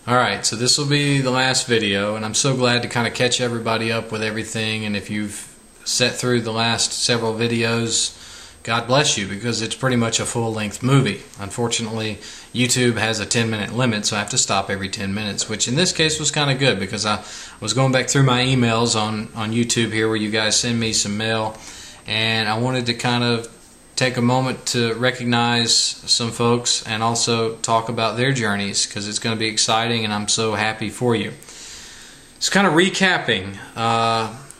Alright, so this will be the last video, and I'm so glad to kind of catch everybody up with everything. And if you've sat through the last several videos, God bless you, because it's pretty much a full-length movie. Unfortunately, YouTube has a 10-minute limit, so I have to stop every 10 minutes, which in this case was kind of good, because I was going back through my emails on YouTube here where you guys send me some mail, and I wanted to kind of take a moment to recognize some folks and also talk about their journeys, because it's going to be exciting and I'm so happy for you. It's kind of recapping.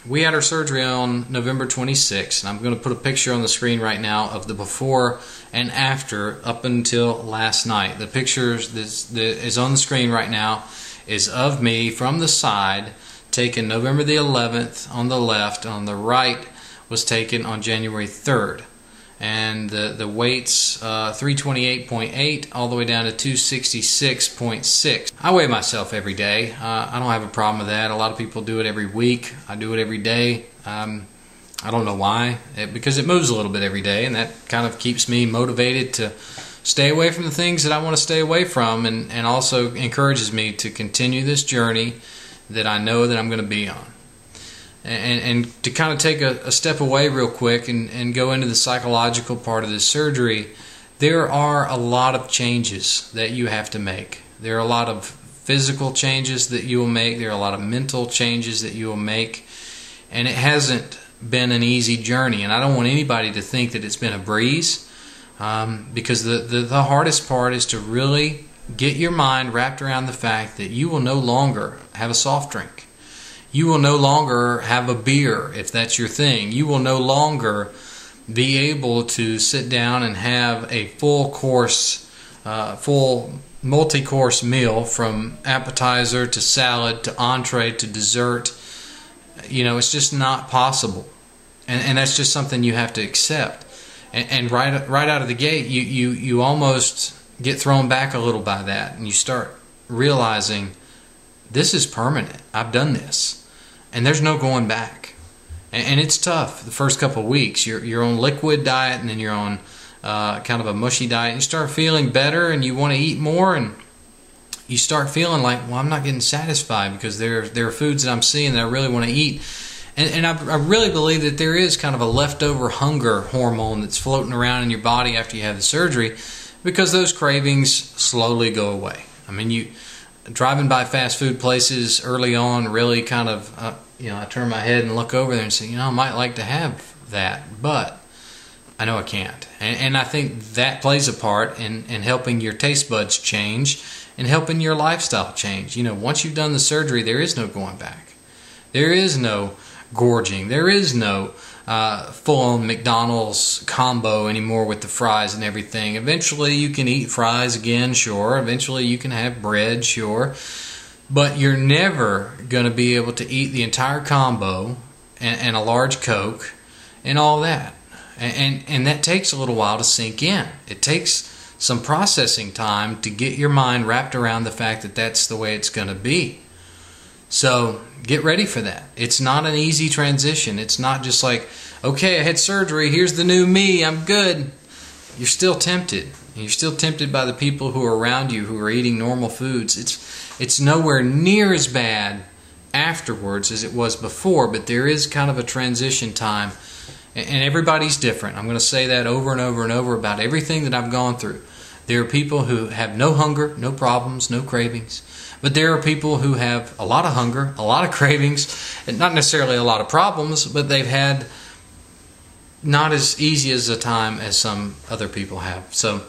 We had our surgery on November 26th, and I'm going to put a picture on the screen right now of the before and after up until last night. The picture that is on the screen right now is of me from the side, taken November the 11th on the left. On the right was taken on January 3rd. And the weight's 328.8 all the way down to 266.6. I weigh myself every day. I don't have a problem with that. A lot of people do it every week. I do it every day. I don't know why. Because it moves a little bit every day, and that kind of keeps me motivated to stay away from the things that I want to stay away from, and also encourages me to continue this journey that I know that I'm going to be on. And to kind of take a step away real quick and go into the psychological part of this surgery, there are a lot of changes that you have to make. There are a lot of physical changes that you will make. There are a lot of mental changes that you will make. And it hasn't been an easy journey. And I don't want anybody to think that it's been a breeze, because the hardest part is to really get your mind wrapped around the fact that you will no longer have a soft drink. You will no longer have a beer, if that's your thing. You will no longer be able to sit down and have a full multi-course meal, from appetizer to salad to entree to dessert. You know, it's just not possible. And that's just something you have to accept. And right out of the gate, you almost get thrown back a little by that, and you start realizing, this is permanent. I've done this. And there's no going back. And it's tough the first couple of weeks. You're on liquid diet, and then you're on kind of a mushy diet. You start feeling better, and you want to eat more, and you start feeling like, well, I'm not getting satisfied, because there are foods that I'm seeing that I really want to eat. And I really believe that there is kind of a leftover hunger hormone that's floating around in your body after you have the surgery, because those cravings slowly go away. I mean, driving by fast food places early on really kind of, I turn my head and look over there and say, I might like to have that, but I know I can't. And I think that plays a part in helping your taste buds change and helping your lifestyle change. Once you've done the surgery, there is no going back. There is no gorging. There is no full-on McDonald's combo anymore with the fries and everything. Eventually you can eat fries again, sure. Eventually you can have bread, sure. But you're never going to be able to eat the entire combo and a large Coke and all that. And that takes a little while to sink in. It takes some processing time to get your mind wrapped around the fact that that's the way it's going to be. So get ready for that. It's not an easy transition. It's not just like, okay, I had surgery, here's the new me, I'm good. You're still tempted. And you're still tempted by the people who are around you who are eating normal foods. It's nowhere near as bad afterwards as it was before, but there is kind of a transition time. And everybody's different. I'm going to say that over and over and over about everything that I've gone through. There are people who have no hunger, no problems, no cravings. But there are people who have a lot of hunger, a lot of cravings, and not necessarily a lot of problems, but they've had not as easy as a time as some other people have. So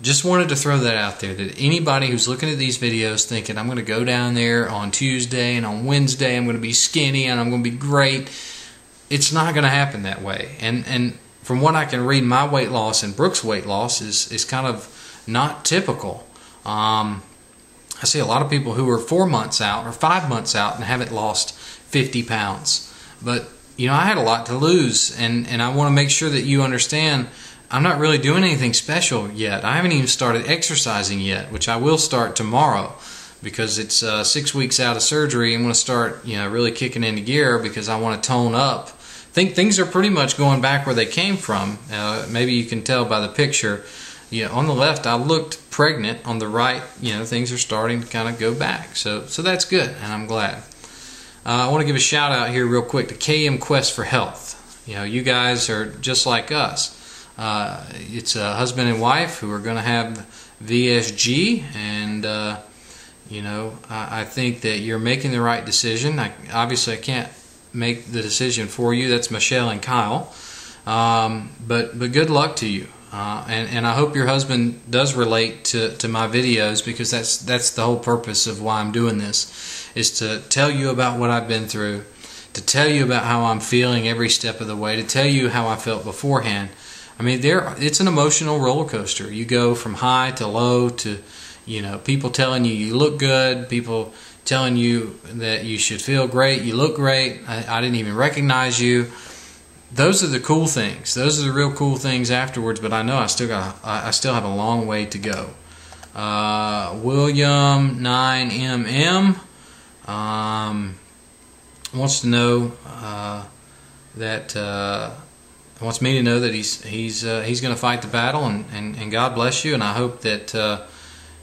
just wanted to throw that out there, that anybody who's looking at these videos thinking, I'm going to go down there on Tuesday and on Wednesday I'm going to be skinny and I'm going to be great, it's not going to happen that way. And from what I can read, my weight loss and Brooke's weight loss is kind of not typical. I see a lot of people who are 4 months out or 5 months out and haven't lost 50 pounds. But, I had a lot to lose, and I want to make sure that you understand I'm not really doing anything special yet. I haven't even started exercising yet, which I will start tomorrow, because it's 6 weeks out of surgery. I'm going to start, really kicking into gear, because I want to tone up. I think things are pretty much going back where they came from. Maybe you can tell by the picture on the left I looked pregnant. On the right, things are starting to kind of go back. So that's good, and I'm glad. I want to give a shout out here real quick to KM Quest for Health. You guys are just like us. It's a husband and wife who are going to have VSG, and I think that you're making the right decision. Obviously I can't make the decision for you. That's Michelle and Kyle. But good luck to you. And I hope your husband does relate to my videos, because that's the whole purpose of why I'm doing this, is to tell you about what I've been through, to tell you about how I'm feeling every step of the way, to tell you how I felt beforehand. I mean, it's an emotional roller coaster. You go from high to low to, people telling you look good, people telling you that you should feel great, you look great, I didn't even recognize you. Those are the cool things. Those are the real cool things afterwards, but I know I still have a long way to go. William 9MM wants to know wants me to know that he's going to fight the battle, and God bless you, and I hope that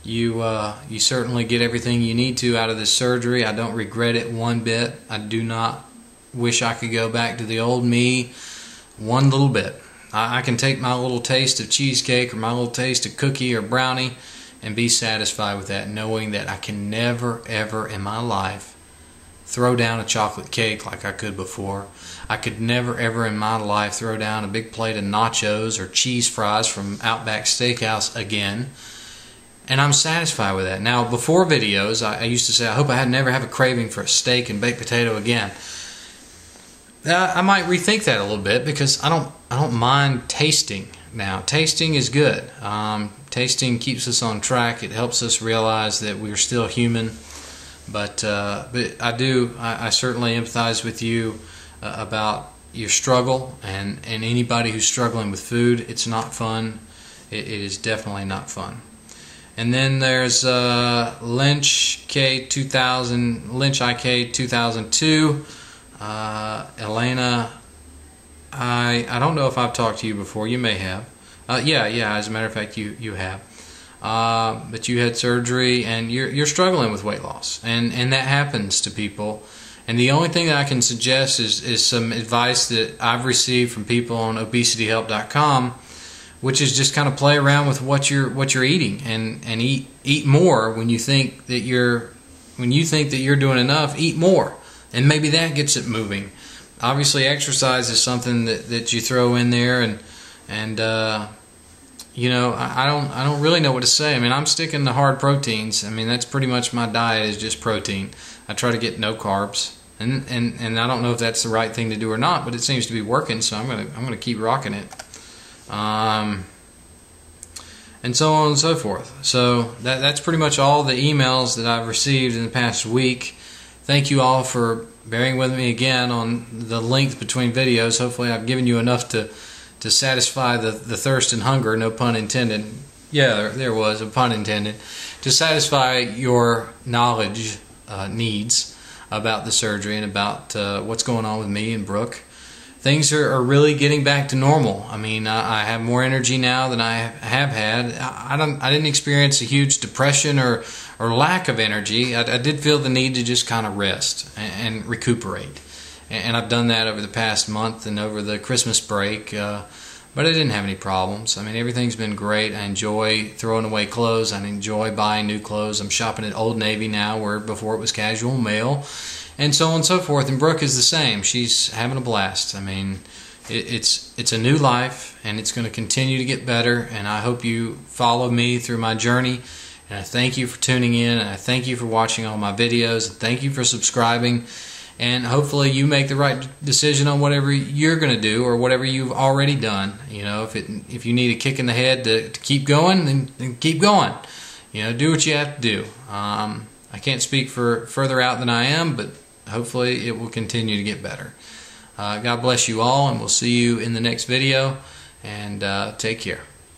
you certainly get everything you need to out of this surgery. I don't regret it one bit. I do not wish I could go back to the old me one little bit. I can take my little taste of cheesecake or my little taste of cookie or brownie and be satisfied with that, knowing that I can never ever in my life throw down a chocolate cake like I could before. I could never ever in my life throw down a big plate of nachos or cheese fries from Outback Steakhouse again. And I'm satisfied with that. Now, before videos, I used to say, I hope I never have a craving for a steak and baked potato again. I might rethink that a little bit, because I don't mind tasting now. Tasting is good. Tasting keeps us on track. It helps us realize that we're still human. But I certainly empathize with you about your struggle, and anybody who's struggling with food. It's not fun. It is definitely not fun. And then there's Lynch IK 2002. Elena, I don't know if I've talked to you before. You may have. Yeah. As a matter of fact, you have. But you had surgery, and you're struggling with weight loss, and that happens to people. And the only thing that I can suggest is some advice that I've received from people on obesityhelp.com, which is just kind of play around with what you're eating, and eat more when you think that you're doing enough. Eat more, and maybe that gets it moving. Obviously, exercise is something that you throw in there, and I don't really know what to say. I mean, I'm sticking to hard proteins. I mean, that's pretty much my diet, is just protein. I try to get no carbs, and I don't know if that's the right thing to do or not, but it seems to be working, so I'm gonna keep rocking it. And so on and so forth. So that's pretty much all the emails that I've received in the past week. Thank you all for bearing with me again on the length between videos. Hopefully I've given you enough to satisfy the thirst and hunger, no pun intended. Yeah, there was a pun intended. To satisfy your knowledge needs about the surgery and about what's going on with me and Brooke. Things are really getting back to normal. I mean, I have more energy now than I have had. I didn't experience a huge depression or lack of energy. I did feel the need to just kind of rest and recuperate. And I've done that over the past month and over the Christmas break. But I didn't have any problems. I mean, everything's been great. I enjoy throwing away clothes. I enjoy buying new clothes. I'm shopping at Old Navy now, where before it was Casual Male, and so on and so forth. And Brooke is the same. She's having a blast. I mean, it's a new life, and it's going to continue to get better. And I hope you follow me through my journey. And I thank you for tuning in, and I thank you for watching all my videos. And thank you for subscribing. And hopefully you make the right decision on whatever you're going to do, or whatever you've already done. If you need a kick in the head to keep going, then keep going. Do what you have to do. I can't speak for further out than I am, but hopefully it will continue to get better. God bless you all, and we'll see you in the next video. And take care.